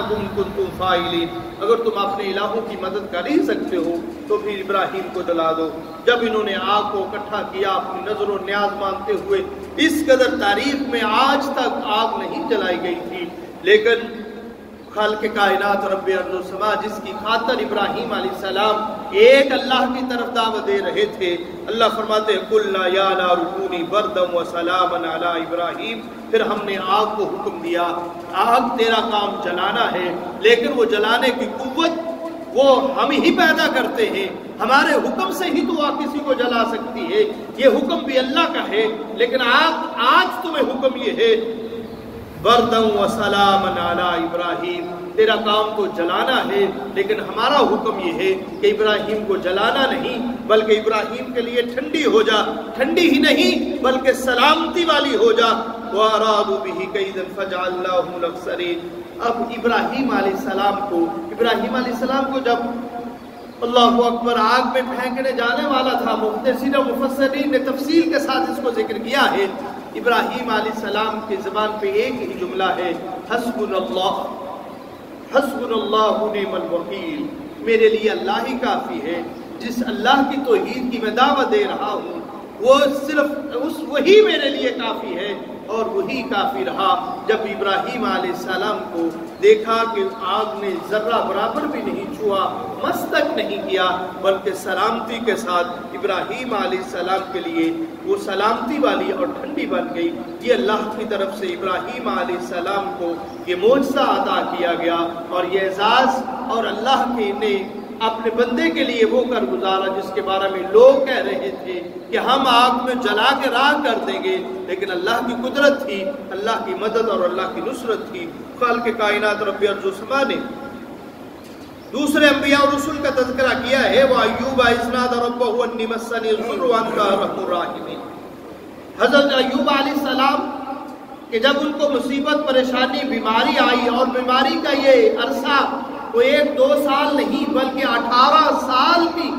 عنهم إن كنتم فاعلين. اگر تم اپنے الہوں کی مدد کر ہی سکتے ہو تو پھر ابراہیم کو جلا دو. جب انہوں نے آگ کو اکٹھا کیا اپنی نظر و نیاز مانتے ہوئے، اس قدر تاریخ میں آج تک آگ نہیں جلائی گئی تھی، لیکن خالق کائنات رب ارض و سما جس کی خاطر ابراہیم علیہ السلام ایک اللہ کی طرف دعوت دے رہے تھے، اللہ فرماتے ہیں قلنا یا نار کونی بردا وسلاما علی ابراہیم. پھر ہم نے آگ کو حکم دیا، آگ تیرا کام جلانا ہے، لیکن وہ جلانے کی قوت وہ ہم ہی پیدا کرتے ہیں، ہمارے حکم سے ہی تو آگ کسی کو جلا سکتی ہے. یہ حکم بھی اللہ کا ہے، لیکن آج تمہیں حکم یہ ہے بردم و سلام علی ابراہیم، تیرا کام تو جلانا ہے، لیکن ہمارا حکم یہ ہے کہ ابراہیم کو جلانا نہیں بلکہ ابراہیم کے لیے ٹھنڈی ہو جا، ٹھنڈی ہی نہیں بلکہ سلامتی والی ہو جا. وَأَرَادُوا بِهِ كَيْدًا فَجَعَلْنَاهُمُ الْأَخْسَرِينَ. اب ابراہیم علیہ السلام کو جب اللہ اکبر آگ میں پھینکنے جانے والا تھا، محدثین و مفسرین نے تفصیل کے ساتھ اس کو ذکر کیا ہے. ابراہیم علیہ السلام کی زبان پہ ایک ہی جملہ ہے، حسبنا اللہ نعم الوکیل. میرے لیے اللہ ہی کافی ہے. جس اللہ کی توحید کی میں دعوت دے رہا ہوں وہ صرف وہی میرے لیے کافی ہے اور وہی کافی رہا. جب ابراہیم علیہ السلام کو دیکھا کہ آگ نے ذرہ برابر بھی نہیں چھوا، مس تک نہیں کیا، بلکہ سلامتی کے ساتھ ابراہیم علیہ السلام کے لیے وہ سلامتی والی اور ٹھنڈی بن گئی. یہ اللہ کی طرف سے ابراہیم علیہ السلام کو یہ معجزہ عطا کیا گیا اور یہ اعزاز، اور اللہ کے نے اپنے بندے کے لیے وہ کر گزارا جس کے بارے میں لوگ کہہ رہے تھے کہ ہم آگ میں جلا کے راہ کر دیں گے، لیکن اللہ کی قدرت تھی، اللہ کی مدد اور اللہ کی نصرت تھی. خالق کائنات رب ارض و سما نے دوسرے انبیاء اور رسول کا تذکرہ کیا ہے. وَأَيُّوبَ إِذْ نَادَىٰ رَبَّهُ أَنِّي مَسَّنِيَ الضُّرُّ وَأَنتَ أَرْحَمُ الرَّاحِمِينَ. حضرت ایوب علیہ السلام کہ جب ان کو مصیبت، پریشانی، بیماری آئی، اور بیماری کا یہ عرصہ وہ 1-2 سال نہیں بلکہ 18 سال کی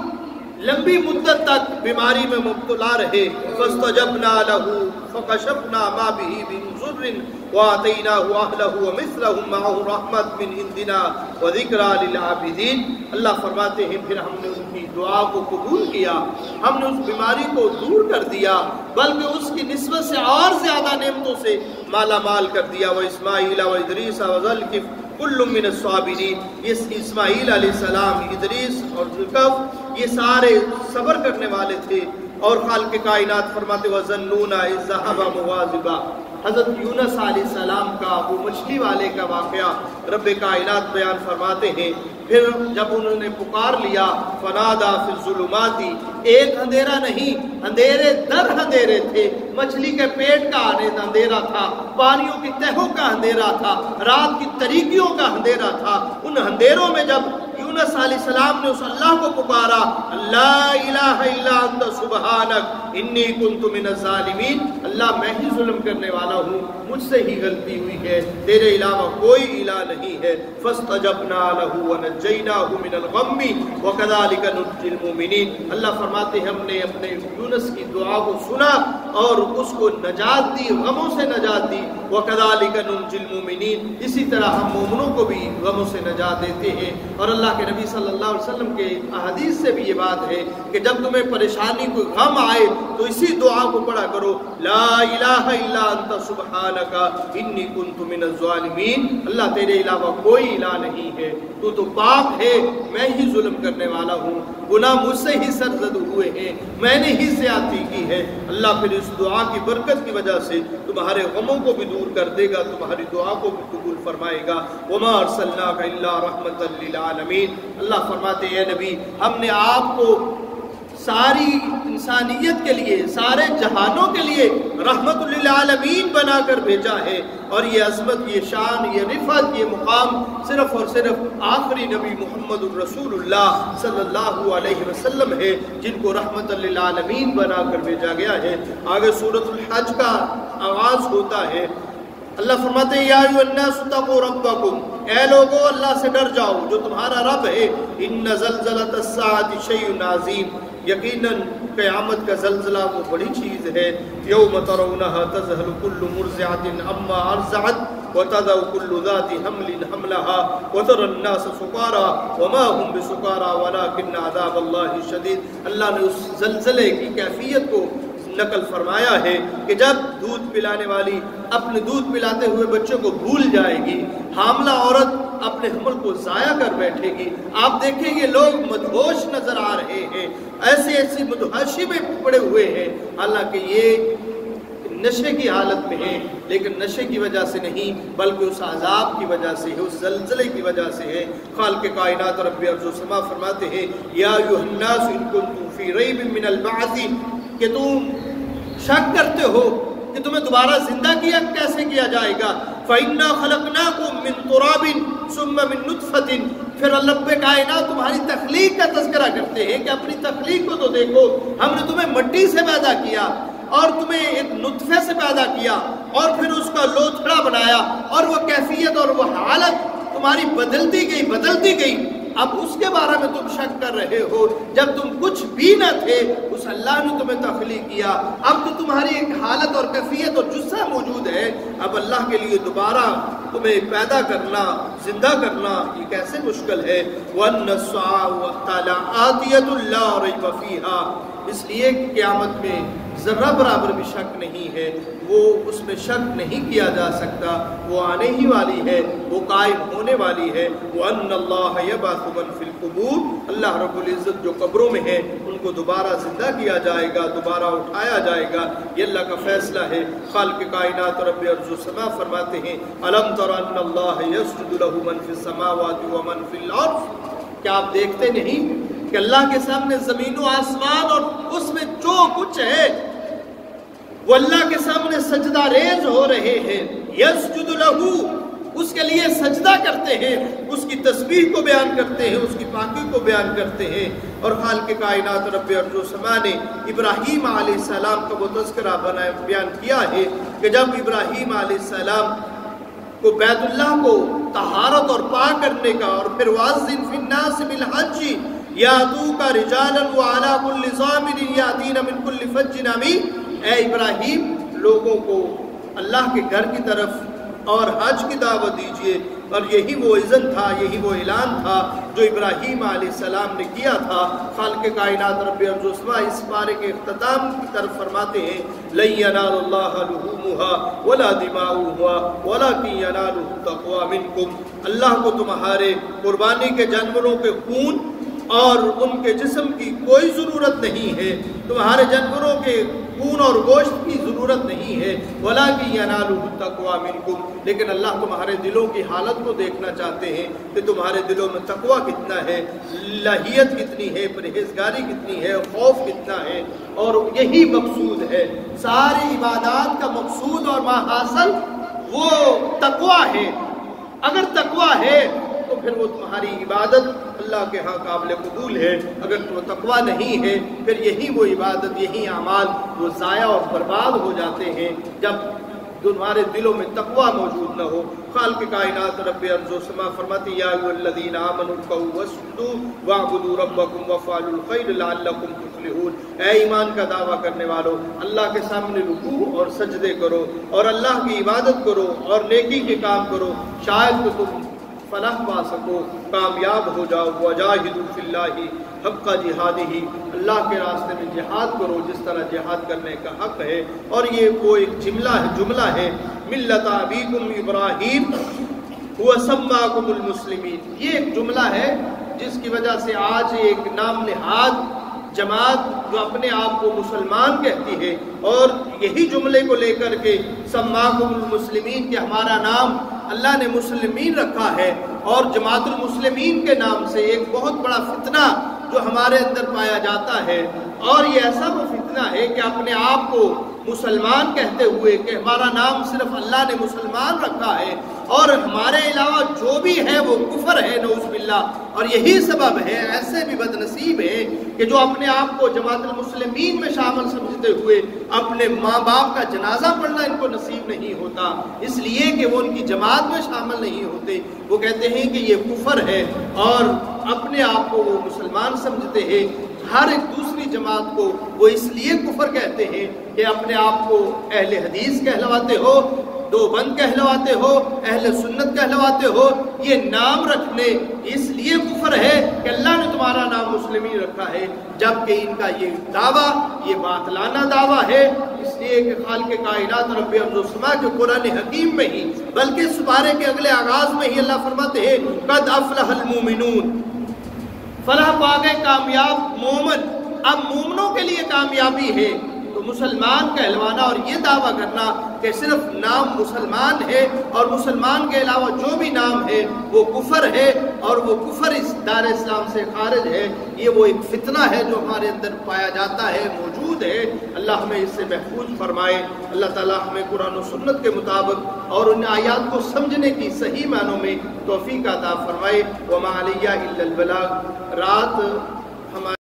لمبی مدت تک بیماری میں مبتلا رہے. فاستجبنا له فكشفنا ما به من ضر وآتيناه أهله ومثلهم معه رحمة من عندنا وذكرى للعابدين. اللہ فرماتے ہیں پھر ہم نے ان کی دعا کو قبول کیا، ہم نے اس بیماری کو دور کر دیا، بلکہ اس کی نسبت سے اور زیادہ نعمتوں سے مالا مال کر دیا. وإسماعیل وإدریس وذوالکفل کل من الصابرین. یہ اسماعیل علیہ السلام، ادریس اور ذوالکفل یہ سارے صبر کرنے والے تھے. اور خالق کائنات فرماتے وَظَنُّونَ إِذْ ذَهَبَ مُغَاضِبًا. حضرت یونس علیہ السلام کا وہ مچھلی والے کا واقعہ رب کائنات بیان فرماتے ہیں. پھر جب انہوں نے پکار لیا فنادا فی الظلمات، ایک اندھیرا نہیں، اندھیرے در اندھیرے تھے. مچھلی کے پیٹ کا اندھیرا تھا، پانیوں کی تہوں کا اندھیرا تھا، رات کی تاریکیوں کا اندھیرا تھا. ان اندھیروں میں جب یونس علیہ السلام نے اس اللہ کو پکارا، لا الہ الا انت سبحانک انی کنت من الظالمین، اللہ میں ہی ظلم کرنے والا ہوں، مجھ سے ہی غلطی ہوئی ہے، تیرے علاوہ کوئی الہ نہیں ہے. فاستجبنا له ونجیناہ من الغم وکذالک ننجی المؤمنین. اللہ فرماتے ہیں ہم نے اپنے یونس کی دعا کو سنا اور اس کو نجات دی، غموں سے نجات دی. وکذالک ننجی المؤمنین، اسی طرح ہم مومنوں کو بھی غموں سے نجات دیتے ہیں. اور اللہ کے نبی صلی اللہ علیہ وسلم کے احادیث سے بھی یہ بات ہے کہ جب تمہیں پریشانی کوئی غم آئے تو اسی دعا کو پڑھا کرو، لا الہ الا انت سبحانک انی کنت من الظالمین. اللہ تیرے علاوہ کوئی الہ نہیں ہے، تو پاک ہے، میں ہی ظلم کرنے والا ہوں، گناہ مجھ سے ہی سرزد ہوئے ہیں، میں نے ہی زیادتی کی ہے. اللہ پھر اس دعا کی برکت کی وجہ سے تمہارے غموں کو بھی دور کر دے گا، تمہاری دعا کو بھی قبول فرمائے گا. وما ارسلناک الا رحمۃ للعالمین. اللہ فرماتے ہیں اے نبی ہم نے آپ کو ساری انسانیت کے لیے، سارے جہانوں کے لیے رحمت للعالمین بنا کر بھیجا ہے. اور یہ عظمت، یہ شان، یہ رفعت، یہ مقام صرف اور صرف آخری نبی محمد الرسول اللہ صلی اللہ علیہ وسلم ہے جن کو رحمت للعالمین بنا کر بھیجا گیا ہے. آگے سورۃ الحج کا آغاز ہوتا ہے. اللہ فرماتے ہیں یا ایھا الناس اتقوا ربکم، اے لوگو اللہ سے ڈر جاؤ جو تمہارا رب ہے. ان زلزلۃ الساعۃ شیء عظیم، یقیناً قیامت کا زلزلہ وہ بڑی چیز ہے. یوم ترونہا تذہل کل مرضعۃ عما ارضعت وتضع کل ذات حمل حملها وترى الناس سکارى وما هم بسکارى ولكن عذاب اللہ شدید. اللہ نے اس زلزلے کی کیفیت کو نقل فرمایا ہے کہ جب دودھ پلانے والی اپنے دودھ پلاتے ہوئے بچوں کو بھول جائے گی، حاملہ عورت اپنے حمل کو ضائع کر بیٹھے گی. آپ دیکھیں گے لوگ مدہوش نظر آ رہے ہیں، ایسی مدہوشی میں پڑے ہوئے ہیں، حالانکہ یہ نشے کی حالت میں ہیں، لیکن نشے کی وجہ سے نہیں بلکہ اس عذاب کی وجہ سے ہے، اس زلزلے کی وجہ سے ہے. خالق کائنات رب ارض و سما فرماتے ہیں یا ایھا الناس ان کنتم فی ریب من البعث، کہ تم شک کرتے ہو کہ تمہیں دوبارہ زندہ کیسے کیا جائے گا. فَإِنَّا خَلَقْنَاكُم مِّن تُرَابٍ ثُمَّ مِّن نُطْفَةٍ. پھر رب کائنات تمہاری تخلیق کا تذکرہ کرتے ہیں کہ اپنی تخلیق کو تو دیکھو، ہم نے تمہیں مٹی سے پیدا کیا اور تمہیں ایک نطفے سے پیدا کیا اور پھر اس کا لوتھڑا بنایا، اور وہ کیفیت اور وہ حالت تمہاری بدلتی گئی. اب اس کے بارے میں تم شک کر رہے ہو جب تم کچھ بھی نہ تھے، اس اللہ نے تمہیں تخلیق کیا. اب تو تمہاری ایک حالت اور کیفیت اور جثہ موجود ہے، اب اللہ کے لیے دوبارہ تمہیں پیدا کرنا، زندہ کرنا یہ کیسے مشکل ہے. وَأَنَّ السَّاعَةَ لَآتِيَةٌ لَا رَيْبَ فِيهَا. اس لیے کہ قیامت میں ذرہ برابر بھی شک نہیں ہے، وہ اس میں شک نہیں کیا جا سکتا، وہ آنے ہی والی ہے، وہ قائم ہونے والی ہے. وَأَنَّ اللَّهَ يَبْعَثُ مَن فِي الْقُبُورِ. اللہ رب العزت جو قبروں میں ہیں ان کو دوبارہ زندہ کیا جائے گا، دوبارہ اٹھایا جائے گا. یہ اللہ کا فیصلہ ہے. خالق کائنات رب ارض و سما فرماتے ہیں أَلَمْ تَرَ أَنَّ اللَّهَ يَسْجُدُ لَهُ مَن فِي السَّمَاوَاتِ وَمَن فِي الْأَرْضِ. کیا آپ دیکھتے نہیں کہ اللہ کے سامنے زمین و آسمان اور اس میں جو کچھ ہے وہ اللہ کے سامنے سجدہ ریز ہو رہے ہیں. یسجد لہو، اس کے لیے سجدہ کرتے ہیں، اس کی تسبیح کو بیان کرتے ہیں، اس کی پاکی کو بیان کرتے ہیں. اور خالق کائنات رب ارض و سما نے ابراہیم علیہ السلام کا وہ تذکرہ بیان کیا ہے کہ جب ابراہیم علیہ السلام کو بیت اللہ کو طہارت اور پاک کرنے کا، اور پھر وَأَذِّن فِي النَّاسِ بِالْحَجِّ يَأْتُوكَ رِجَالًا وَعَلَىٰ كُلِّ ضَامِرٍ يَأْتِينَ مِن كُلِّ فَجٍّ عَمِيقٍ. اے ابراہیم لوگوں کو اللہ کے گھر کی طرف اور حج کی دعوت دیجئے. اور یہی وہ اذن تھا، یہی وہ اعلان تھا جو ابراہیم علیہ السلام نے کیا تھا. خالق کائنات رب ارض و سما اس پارے کے اختتام کی طرف فرماتے ہیں لَن يَنَالَ اللَّهَ لُحُومُهَا وَلَا دِمَاؤُهَا وَلَكِن يَنَالُهُ التَّقْوَىٰ مِنكُمْ. اللہ کو تمہارے قربانی کے جانوروں کے خون اور ان کے جسم کی کوئی ضرورت نہیں ہے، تمہارے جانوروں کے خون اور گوشت کی ضرورت نہیں ہے. وَلَكِن يَنَالُهُ التَّقْوَىٰ مِنكُمْ. لیکن اللہ تمہارے دلوں کی حالت کو دیکھنا چاہتے ہیں کہ تمہارے دلوں میں تقویٰ کتنا ہے، لہیت کتنی ہے، پرہیزگاری کتنی ہے، خوف کتنا ہے. اور یہی مقصود ہے، ساری عبادات کا مقصود اور ماحصل وہ تقویٰ ہے. اگر تقویٰ ہے تو پھر وہ تمہاری عبادت اللہ کے ہاں قابل قبول ہے. اگر وہ تقویٰ نہیں ہے پھر یہی وہ عبادت، یہی اعمال وہ ضائع اور برباد ہو جاتے ہیں جب تمہارے دلوں میں تقویٰ موجود نہ ہو. خالق کائنات رب ارض و سما فرماتے یا ایھا الذین آمنوا ارکعوا واسجدوا واعبدوا ربکم وافعلوا الخیر لعلکم تفلحون. اے ایمان کا دعویٰ کرنے والو، اللہ کے سامنے رکوع اور سجدے کرو اور اللہ کی عبادت کرو اور نیکی کے کام کرو، شاید کہ تم فلاح پا سکو، کامیاب ہو جاؤ. وجاہدوا فی اللہ حق جہادہ. اللہ کے راستے میں جہاد کرو جس طرح جہاد کرنے کا حق ہے. اور یہ وہ ایک جملہ ہے ملت ابیکم ابراہیم هو سماکم المسلمین. یہ ایک جملہ ہے جس کی وجہ سے آج ایک نام نہاد جماعت جو اپنے آپ کو مسلمان کہتی ہے، اور یہی جملے کو لے کر کے سماکم المسلمین کہ ہمارا نام اللہ نے مسلمین رکھا ہے، اور جماعت المسلمین کے نام سے ایک بہت بڑا فتنہ جو ہمارے اندر پایا جاتا ہے. اور یہ ایسا وہ فتنہ ہے کہ اپنے آپ کو مسلمان کہتے ہوئے کہ ہمارا نام صرف اللہ نے مسلمان رکھا ہے اور ہمارے علاوہ جو بھی ہے وہ کفر ہے، نعوذ باللہ. اور یہی سبب ہے، ایسے بھی بد نصیب ہیں کہ جو اپنے آپ کو جماعت المسلمین میں شامل سمجھتے ہوئے اپنے ماں باپ کا جنازہ پڑھنا ان کو نصیب نہیں ہوتا، اس لیے کہ وہ ان کی جماعت میں شامل نہیں ہوتے. وہ کہتے ہیں کہ یہ کفر ہے اور اپنے آپ کو وہ مسلمان سمجھتے ہیں. ہر ایک دوسری جماعت کو وہ اس لیے کفر کہتے ہیں کہ اپنے آپ کو اہل حدیث کہلواتے ہو، دیوبند کہلواتے ہو، اہل سنت کہلواتے ہو، یہ نام رکھنے اس لیے کفر ہے کہ اللہ نے تمہارا نام مسلمین رکھا ہے، جبکہ ان کا یہ دعویٰ یہ باطلانہ دعویٰ ہے، اس لیے کہ خالق کائنات رب ارض و سما کے قرآن حکیم میں ہی بلکہ اس بارے کے اگلے آغاز میں ہی اللہ فرماتے ہیں قد افلح المومنون، فلاح پا گئے کامیاب مومن۔ اب مومنوں کے لیے کامیابی ہے تو مسلمان کہلوانا اور یہ دعویٰ کرنا کہ صرف نام مسلمان ہے اور مسلمان کے علاوہ جو بھی نام ہے وہ کفر ہے اور وہ کفر اس دار اسلام سے خارج ہے، یہ وہ ایک فتنہ ہے جو ہمارے اندر پایا جاتا ہے، موجود ہے۔ اللہ ہمیں اس سے محفوظ فرمائے، اللہ تعالیٰ ہمیں قرآن و سنت کے مطابق اور ان آیات کو سمجھنے کی صحیح معنوں میں توفیق عطا فرمائے۔ وما علیہ الا البلاغ۔ رات ہمارے